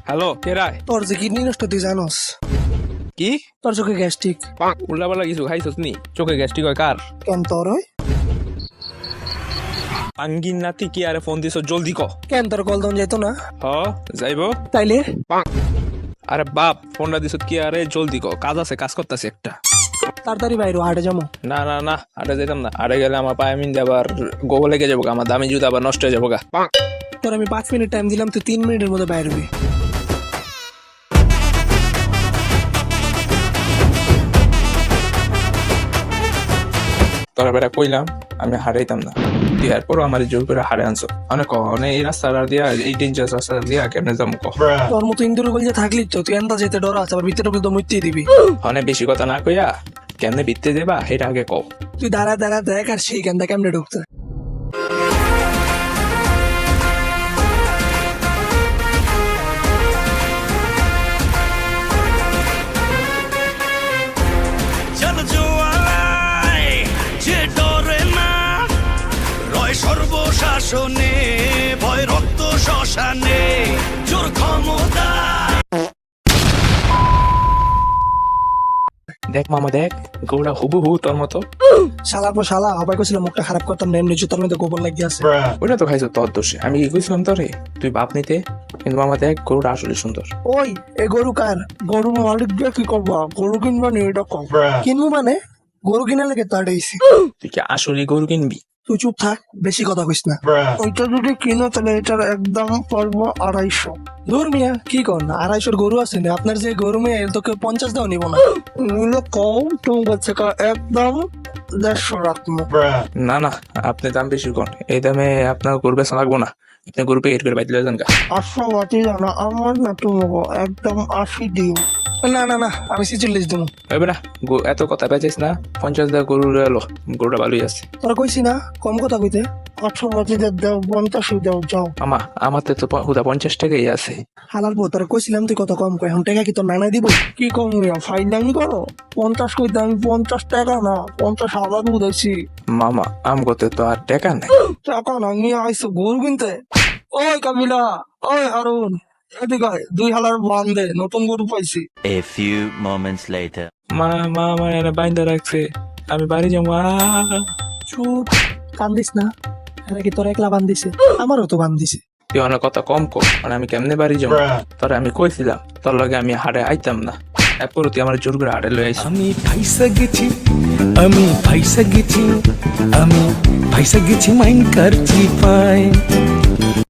Hello কে রায়? তোর যে kidney নষ্ট তুই জানোস? কি তোর চোখে গ্যাস্ট্রিক। উল্টা পাল্টা কিছু খাইছস নি? চোখে গ্যাস্ট্রিক হয় কার? কেন তোর হয়? আঙ্গিন নাতি কি আরে ফোন দিছ জলদি ক। কেন তোর কল দন যেত না? হ যাইবো। তাইলে আরে বাপ ফোনটা দিছ কি আরে জলদি ক, কাজ আছে, কাজ করতেছি একটা। তাড়াতাড়ি বাইরে হাটে যাবো। না না না আরে যেতাম না, আরে গেলে আমার পায়ে মিন আবার গোবর লেগে যাবো, আমার দামি জুতা আবার নষ্ট হয়ে যাবো গা। তোর আমি 5 মিনিট টাইম দিলাম, তুই 3 মিনিটের মধ্যে বাইরে হবি। তোরা বেটা কইলাম আমি হারাইতাম না, তুই এরপরও আমার জোর করে হারে আনছো। অনেক এই রাস্তাটা দিয়া, এই ডেঞ্জারাস রাস্তাটা দিয়া কেমনে যাবো ক। তোর মতো ইন্দুর গলিয়ে থাকলি তো তুই এনতা যেতে ডর আছে, আবার ভিতরে তো মুইতেই দিবি। অনেক বেশি কথা না কইয়া কেমনে বিত্তে দেবা সেটা আগে কও। তুই দাঁড়া দাঁড়া দেখ আর সেই কেন্দা কেমনে ঢুকতে। সর্বশাসনে ভয় রক্ত শ্মশানে জোর ক্ষমতা। দেখ মামা দেখ, গৌড়া হুবহু তোর মতো। শালার পর শালা আবার কইছিল মুখটা খারাপ করতাম না, এমনি জুতার মধ্যে গোবর লাগিয়ে আছে। ওইটা তো খাইছো তোর দোষে, আমি কি কইছিলাম তোরে তুই বাপ নিতে? কিন্তু মামা দেখ গরুটা আসলে সুন্দর। ওই এ গরু কার? গরু মালিক দিয়ে কি করবা? গরু কিনবা নি এটা কম। কিনবো মানে গরু কিনা লেগে তো আড়াইছি। তুই কি আসলে গরু কিনবি? তুই চুপ থাক, বেশি কথা কইস না। ওইটা যদি কিনো তাহলে এটার একদম পড়বো 250। দূর মিয়া কি কর না, 250 গরু আছে না আপনার? যে গরু মেয়ে তোকে 50 দাও নিব না, নিলে কম তুমি বলছে একদম 150 রাখবো। না না আপনি দাম বেশি কোন, এই দামে আপনার গরু বেচা লাগবো না, আপনি গরু পেট করে বাইতে যান গা। 800 বাটি জানা আমার না, তুমি একদম 80 দিও। না না না আমি 46 দেবো। হবে না, এত কথা বেচাইস না, 50 টাকা গরু এলো, গরুটা ভালোই আছে। তোরা কইছি না কম কথা কইতে। 800 বাটি দাও, 50 দাও যাও। আমার তো হুদা 50 টাকাই আছে। হালাল বউ তোরা কইছিলাম তুই কত কম কই, এখন টাকা কি তোর নানাই দিব? কি কম রিয়া ফাইনালি করো? 50 কইতে আমি 50 টাকা না 50 হাজার বুঝাইছি। মামা আম করতে তো আর টাকা নাই। টাকা না নিয়ে আইসো গরু কিনতে? ওই কাবিলা, ওই হারুন, এদিকে আয়, 2 হাজার বান দে, নতুন গরু পাইছি। A few moments later. মা এরা বাইন্দা রাখছে, আমি বাড়ি যাবো। চুপ, কান্দিস না। এরা কি তোর একলা বান্ধিছে? আমারও তো বান্ধিছে। তুই অনেক কথা কম কর, মানে আমি কেমনে বাড়ি যাবো? তোরা আমি কইছিলাম তোর লগে আমি হাড়ে আইতাম না, এরপর তুই আমার জোর করে হাড়ে লই আইস। আমি ফাইসা গেছি, আমি ফাইসা গেছি, আমি ফাইসা গেছি মাইন কার চিপায়।